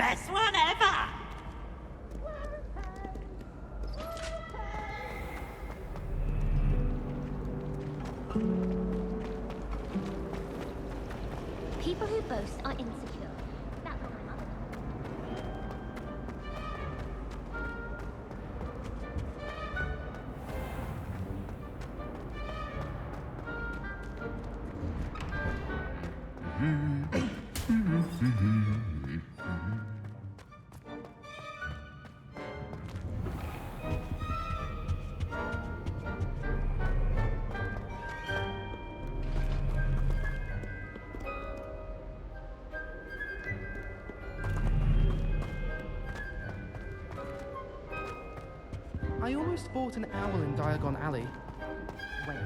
best one ever! People who boast are insecure. That's what my mother I almost bought an owl in Diagon Alley. Wait.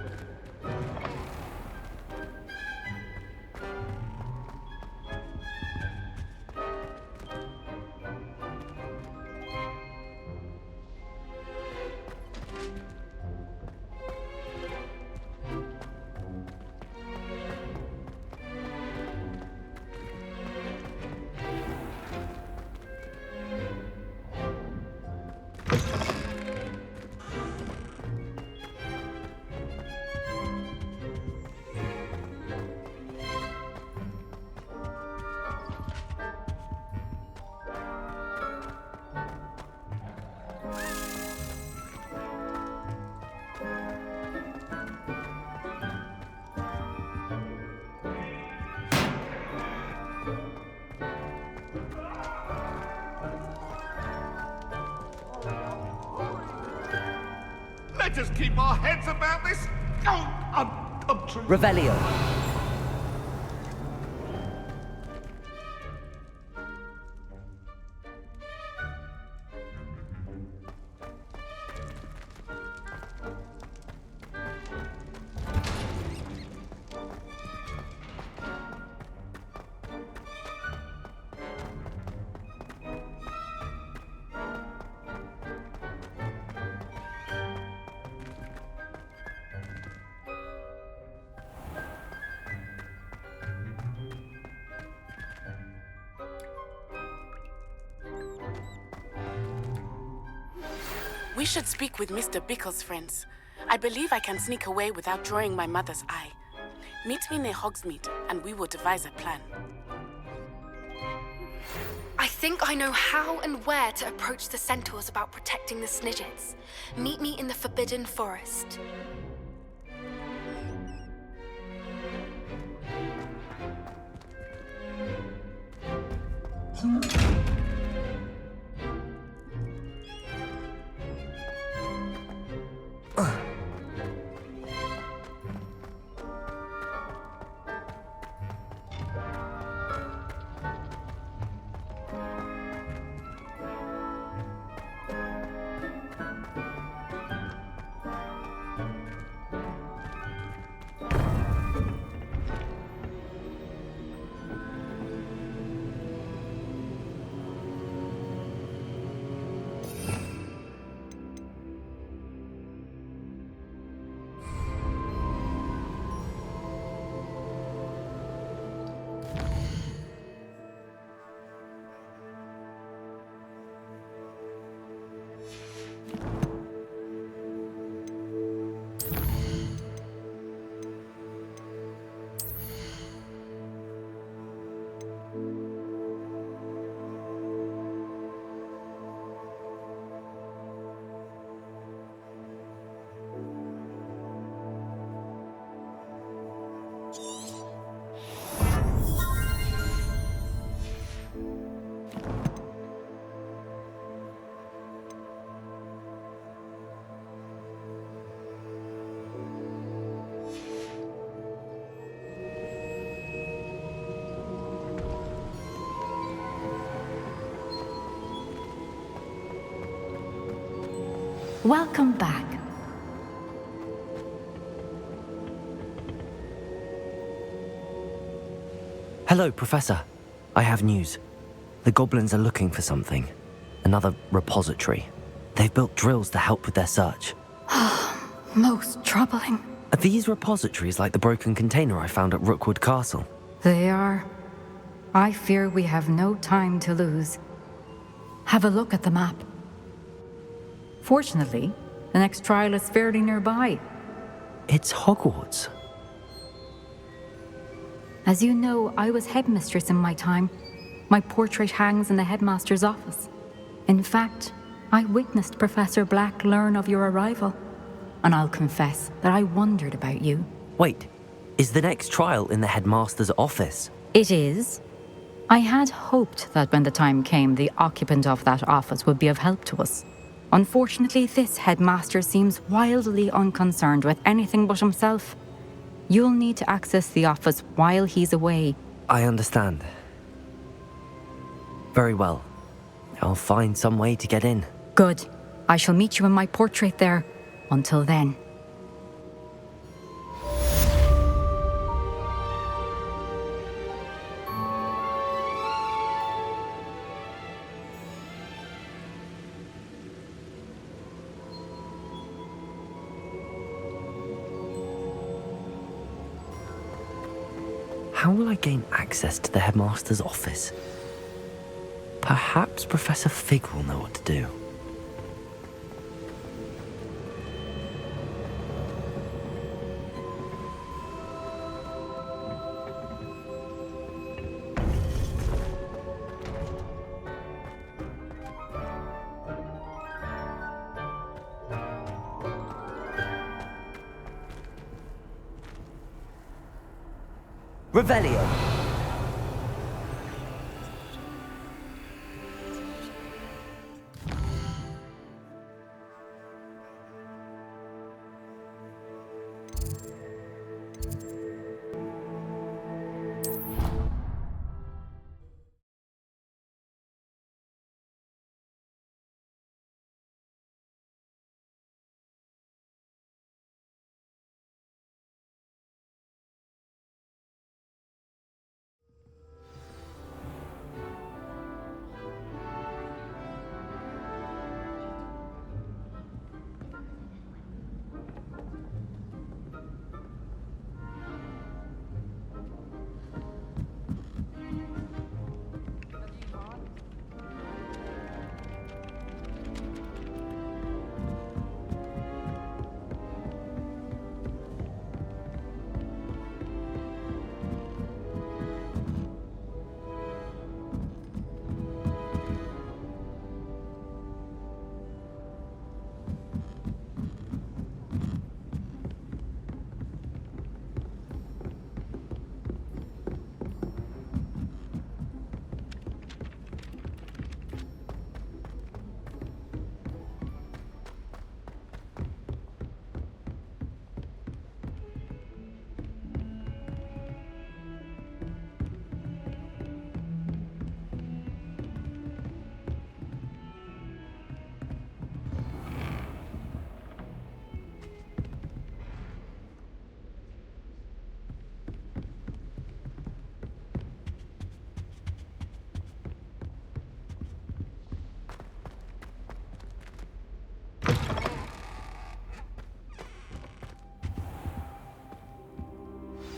Let us keep our heads about this. Oh, I'm true. Revelio. We should speak with Mr. Bickle's friends. I believe I can sneak away without drawing my mother's eye. Meet me near Hogsmeade, and we will devise a plan. I think I know how and where to approach the centaurs about protecting the Snidgets. Meet me in the Forbidden Forest. Welcome back. Hello, Professor. I have news. The goblins are looking for something. Another repository. They've built drills to help with their search. Most troubling. Are these repositories like the broken container I found at Rookwood Castle? They are. I fear we have no time to lose. Have a look at the map. Fortunately, the next trial is fairly nearby. It's Hogwarts. As you know, I was headmistress in my time. My portrait hangs in the headmaster's office. In fact, I witnessed Professor Black learn of your arrival. And I'll confess that I wondered about you. Wait, is the next trial in the headmaster's office? It is. I had hoped that when the time came, the occupant of that office would be of help to us. Unfortunately, this headmaster seems wildly unconcerned with anything but himself. You'll need to access the office while he's away. I understand. Very well. I'll find some way to get in. Good. I shall meet you in my portrait there. Until then. How will I gain access to the headmaster's office? Perhaps Professor Fig will know what to do. Revelio.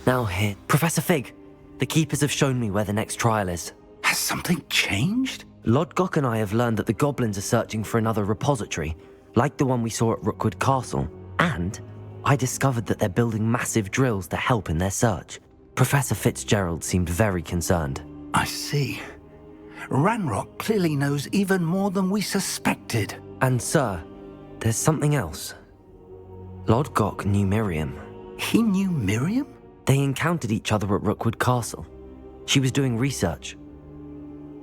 Now here, Professor Fig, the Keepers have shown me where the next trial is. Has something changed? Lodgok and I have learned that the goblins are searching for another repository, like the one we saw at Rookwood Castle. And I discovered that they're building massive drills to help in their search. Professor Fitzgerald seemed very concerned. I see. Ranrock clearly knows even more than we suspected. And sir, there's something else. Lodgok knew Miriam. He knew Miriam? They encountered each other at Rookwood Castle. She was doing research.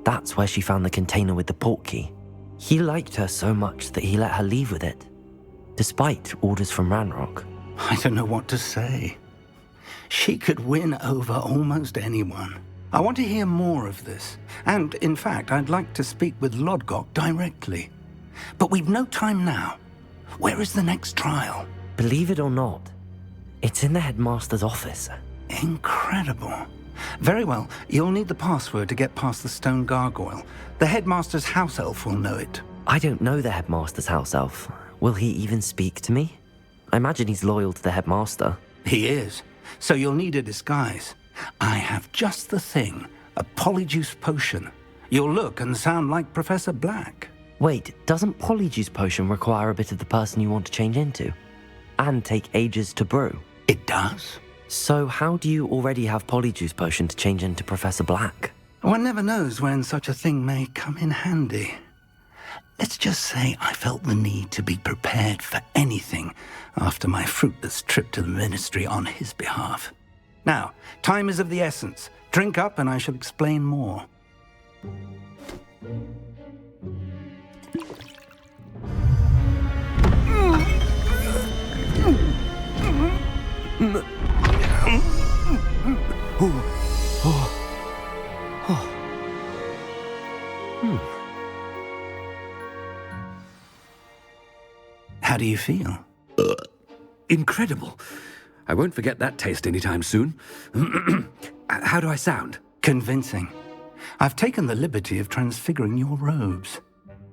That's where she found the container with the portkey. He liked her so much that he let her leave with it, despite orders from Ranrock. I don't know what to say. She could win over almost anyone. I want to hear more of this. And, in fact, I'd like to speak with Lodgok directly. But we've no time now. Where is the next trial? Believe it or not, it's in the headmaster's office. Incredible. Very well, you'll need the password to get past the stone gargoyle. The headmaster's house elf will know it. I don't know the headmaster's house elf. Will he even speak to me? I imagine he's loyal to the headmaster. He is. So you'll need a disguise. I have just the thing. A polyjuice potion. You'll look and sound like Professor Black. Wait, doesn't Polyjuice Potion require a bit of the person you want to change into? And take ages to brew? It does. So how do you already have Polyjuice Potion to change into Professor Black? One never knows when such a thing may come in handy. Let's just say I felt the need to be prepared for anything after my fruitless trip to the Ministry on his behalf. Now, time is of the essence. Drink up and I shall explain more. How do you feel? Incredible. I won't forget that taste anytime soon. How do I sound? Convincing. I've taken the liberty of transfiguring your robes.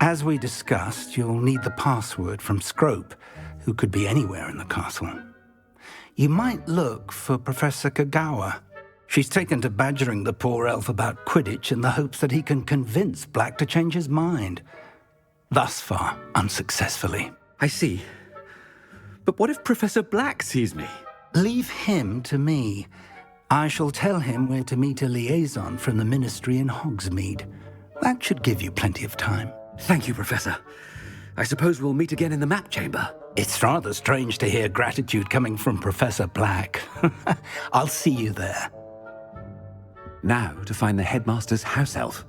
As we discussed, you'll need the password from Scrope, who could be anywhere in the castle. You might look for Professor Kagawa. She's taken to badgering the poor elf about Quidditch in the hopes that he can convince Black to change his mind. Thus far, unsuccessfully. I see. But what if Professor Black sees me? Leave him to me. I shall tell him where to meet a liaison from the Ministry in Hogsmeade. That should give you plenty of time. Thank you, Professor. I suppose we'll meet again in the map chamber. It's rather strange to hear gratitude coming from Professor Black. I'll see you there. Now to find the headmaster's house elf.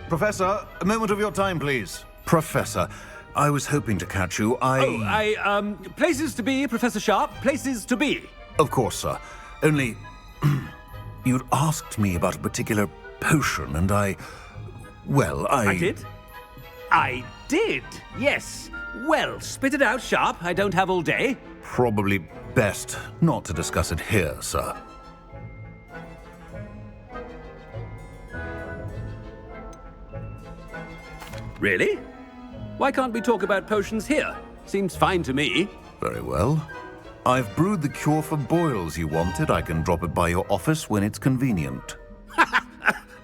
Professor, a moment of your time, please. Professor, I was hoping to catch you. Places to be, Professor Sharp, places to be. Of course, sir. Only, you'd asked me about a particular potion, and I did? I did, yes. Well, spit it out, Sharp. I don't have all day. Probably best not to discuss it here, sir. Really? Why can't we talk about potions here? Seems fine to me. Very well. I've brewed the cure for boils you wanted. I can drop it by your office when it's convenient.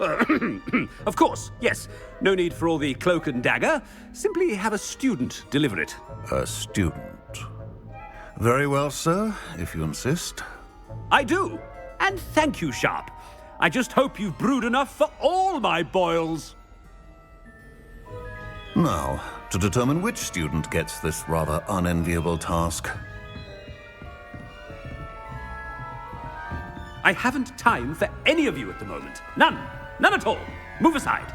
Of course, yes. No need for all the cloak and dagger. Simply have a student deliver it. A student. Very well, sir, if you insist. I do. And thank you, Sharp. I just hope you've brewed enough for all my boils. Now, to determine which student gets this rather unenviable task. I haven't time for any of you at the moment. None. None at all. Move aside.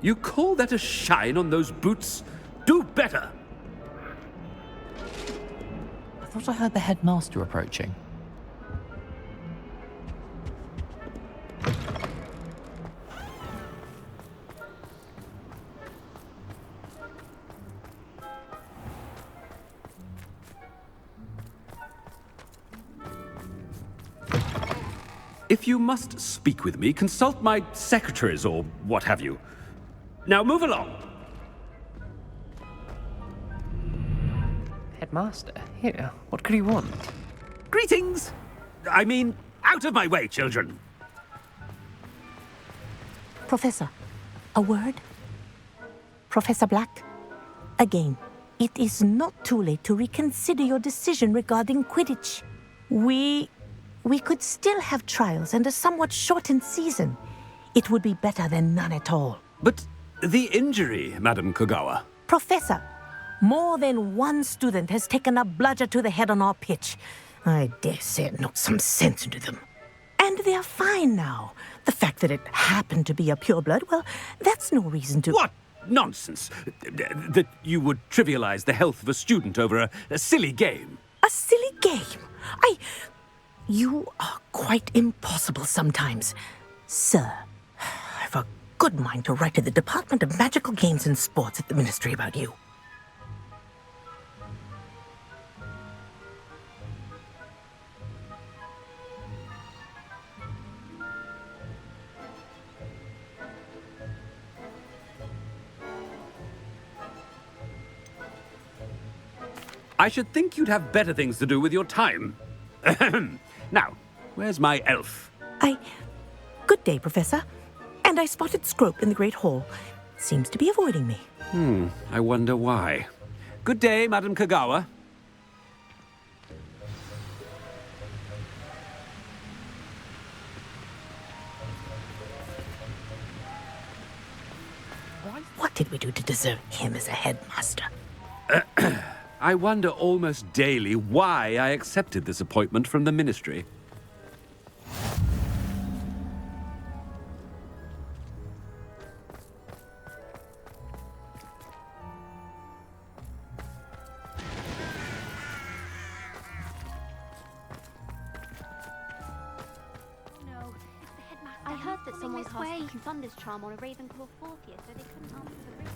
You call that a shine on those boots? Do better! I thought I heard the headmaster approaching. If you must speak with me, consult my secretaries or what have you. Now move along. Headmaster, here, what could he want? Greetings! I mean, out of my way, children. Professor, a word? Professor Black, again, it is not too late to reconsider your decision regarding Quidditch. We could still have trials and a somewhat shortened season. It would be better than none at all. But the injury, Madam Kogawa. Professor, more than one student has taken a bludger to the head on our pitch. I dare say it knocked some sense into them. And they're fine now. The fact that it happened to be a pureblood, well, that's no reason to... What nonsense! That you would trivialize the health of a student over a silly game. A silly game? You are quite impossible sometimes. Sir, I've a good mind to write to the Department of Magical Games and Sports at the Ministry about you. I should think you'd have better things to do with your time. Now, where's my elf? Good day, Professor. And I spotted Scrope in the Great Hall. Seems to be avoiding me. I wonder why. Good day, Madam Kogawa. What did we do to deserve him as a headmaster? I wonder almost daily why I accepted this appointment from the Ministry. I heard that someone cast Thunder's charm on a Ravenclaw 4th year, so they couldn't answer the riddle.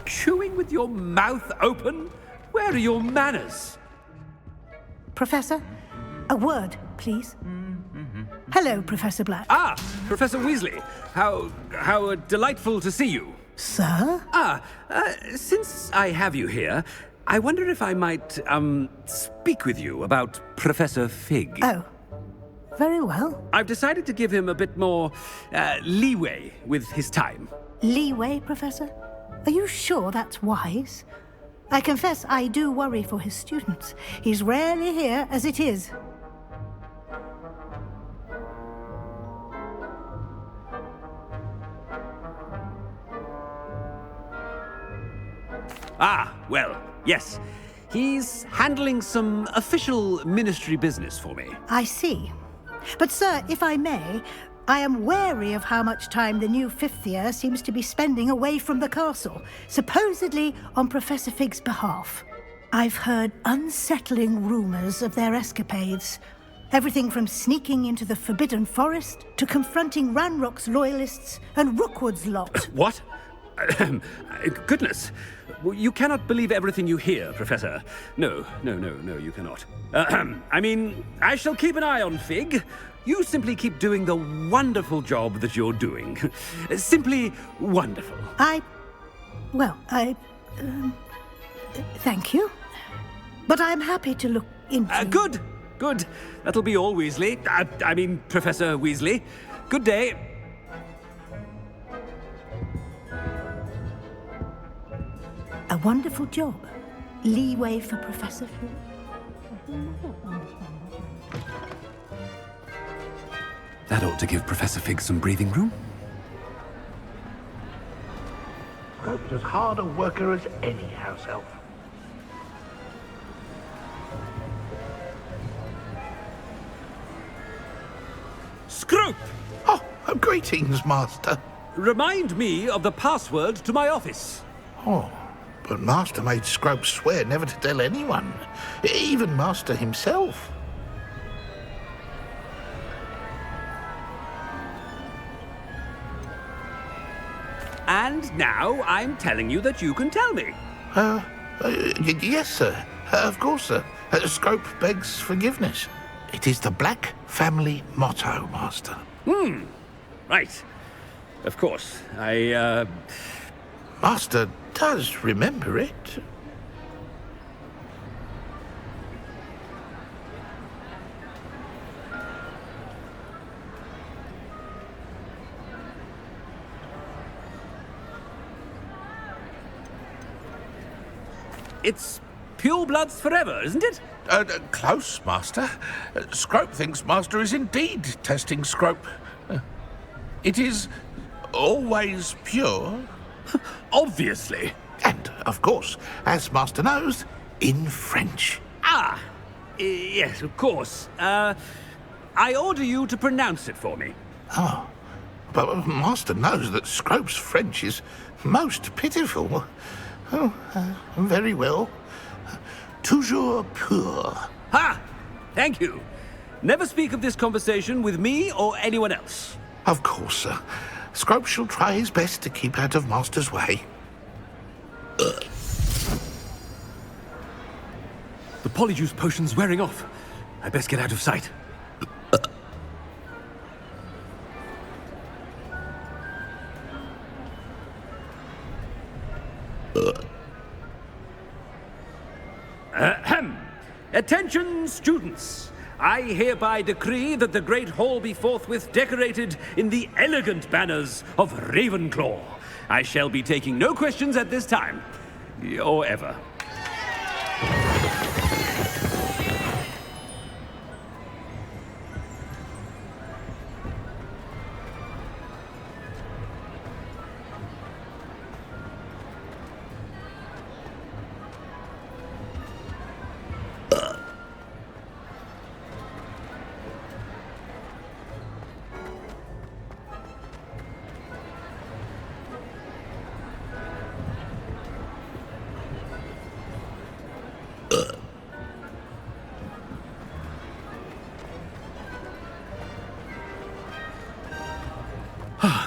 Chewing with your mouth open? Where are your manners? Professor, a word, please. Hello, Professor Black. Ah, Professor Weasley. How delightful to see you. Sir? Since I have you here, I wonder if I might, speak with you about Professor Fig. Oh, very well. I've decided to give him a bit more, leeway with his time. Leeway, Professor? Are you sure that's wise? I confess I do worry for his students. He's rarely here as it is. Well, yes. He's handling some official ministry business for me. I see. But, sir, if I may, I am wary of how much time the new 5th year seems to be spending away from the castle, supposedly on Professor Fig's behalf. I've heard unsettling rumors of their escapades. Everything from sneaking into the Forbidden Forest to confronting Ranrock's loyalists and Rookwood's lot. What? Goodness. You cannot believe everything you hear, Professor. No, you cannot. I mean, I shall keep an eye on Fig. You simply keep doing the wonderful job that you're doing. Simply wonderful. Thank you. But I'm happy to look into... Good. That'll be all, Weasley. I mean, Professor Weasley. Good day. A wonderful job. Leeway for Professor Fig. That ought to give Professor Fig some breathing room. Scrope's as hard a worker as any house elf. Scrope! Oh, greetings, Master. Remind me of the password to my office. Oh, but Master made Scrope swear never to tell anyone, even Master himself. And now I'm telling you that you can tell me. Yes, sir. Of course, sir. Scrope begs forgiveness. It is the Black family motto, Master. Right. Of course. Master does remember it. It's pure bloods forever, isn't it? Close, Master. Scrope thinks Master is indeed testing Scrope. It is always pure. Obviously. And, of course, as Master knows, in French. Ah, yes, of course. I order you to pronounce it for me. Oh, but Master knows that Scrope's French is most pitiful. Oh, very well. Toujours pur. Ha! Thank you. Never speak of this conversation with me or anyone else. Of course, sir. Scrope shall try his best to keep out of Master's way. The polyjuice potion's wearing off. I best get out of sight. Ahem. Attention, students. I hereby decree that the Great Hall be forthwith decorated in the elegant banners of Ravenclaw. I shall be taking no questions at this time. Or ever.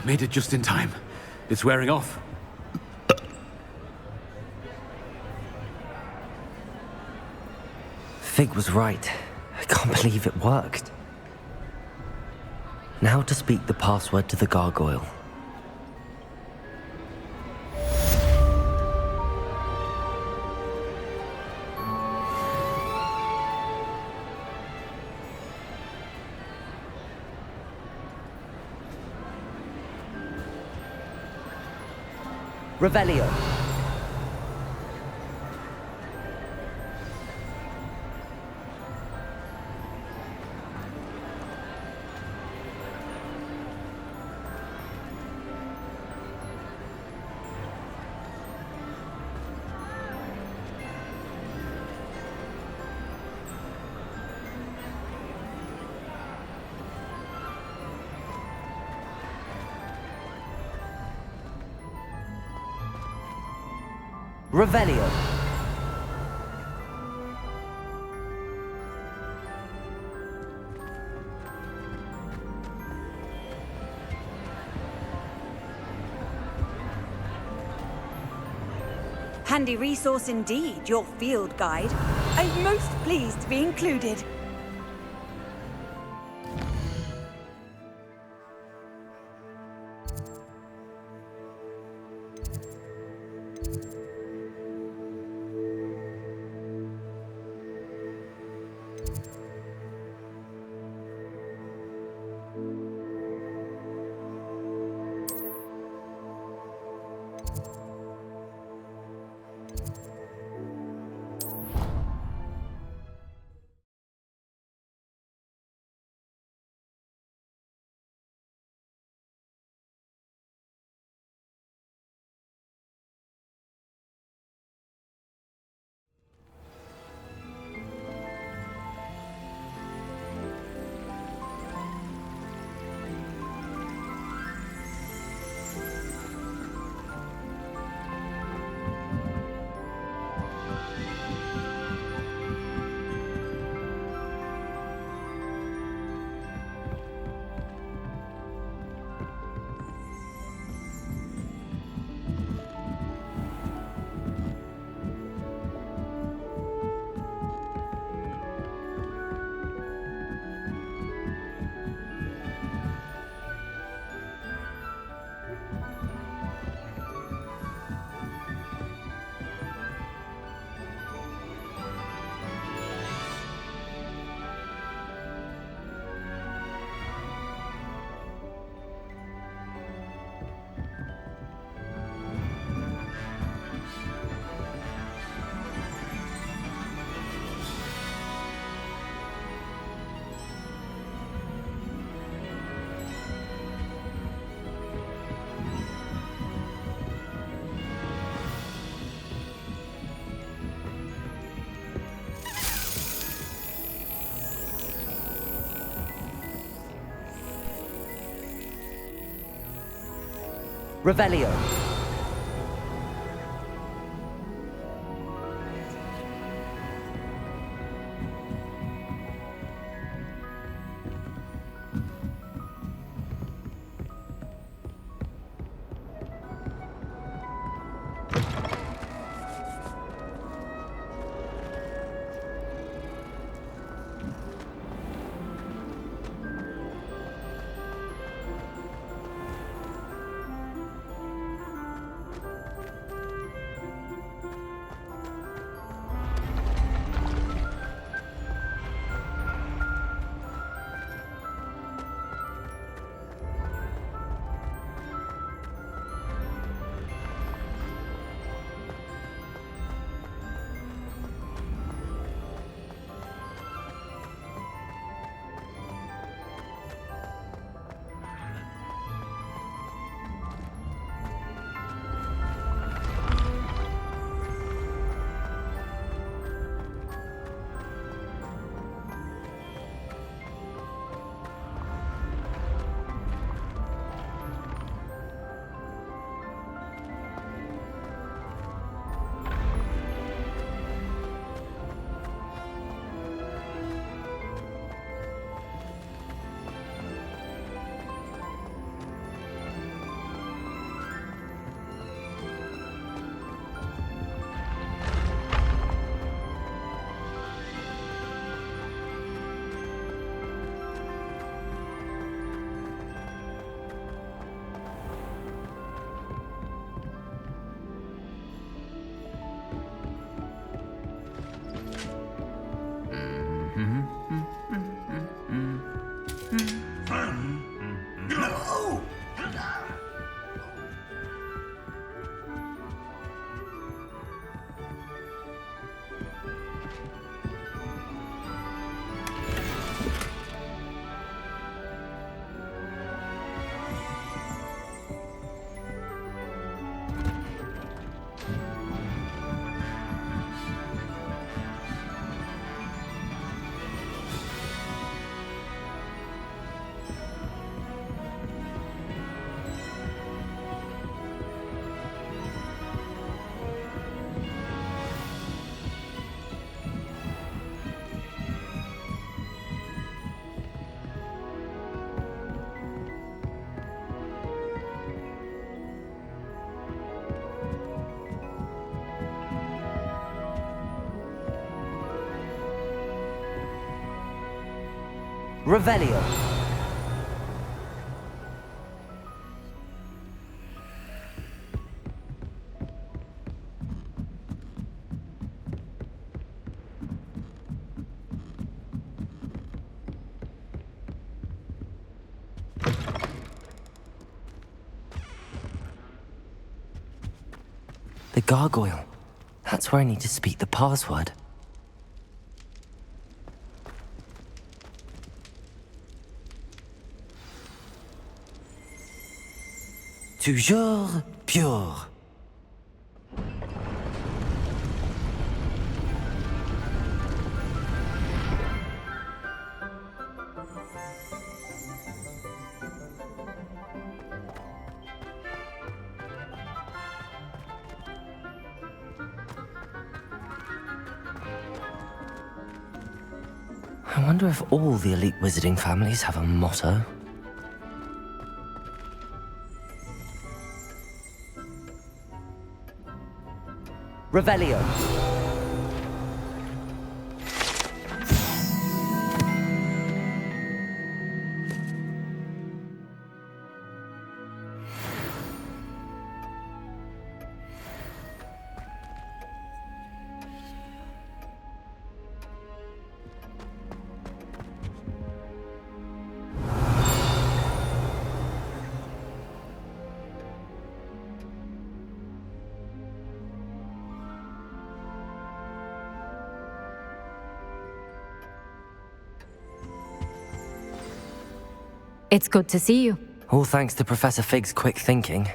Made it just in time. It's wearing off. Fig was right. I can't believe it worked. Now to speak the password to the gargoyle. Revelio. Revelio. Handy resource indeed, your field guide. I'm most pleased to be included. Revelio. Revelio. The gargoyle. That's where I need to speak the password. Toujours pure. I wonder if all the elite wizarding families have a motto. Revelio. It's good to see you. All thanks to Professor Fig's quick thinking.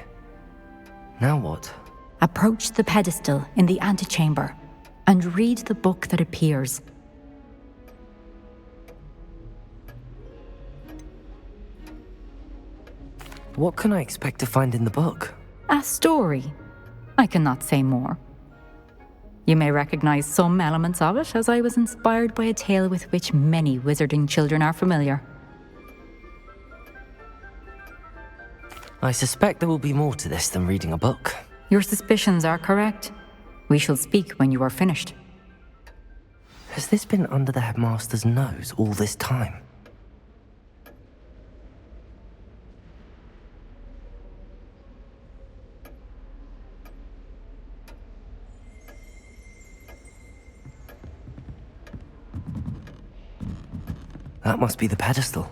Now what? Approach the pedestal in the antechamber and read the book that appears. What can I expect to find in the book? A story. I cannot say more. You may recognize some elements of it, as I was inspired by a tale with which many wizarding children are familiar. I suspect there will be more to this than reading a book. Your suspicions are correct. We shall speak when you are finished. Has this been under the headmaster's nose all this time? That must be the pedestal.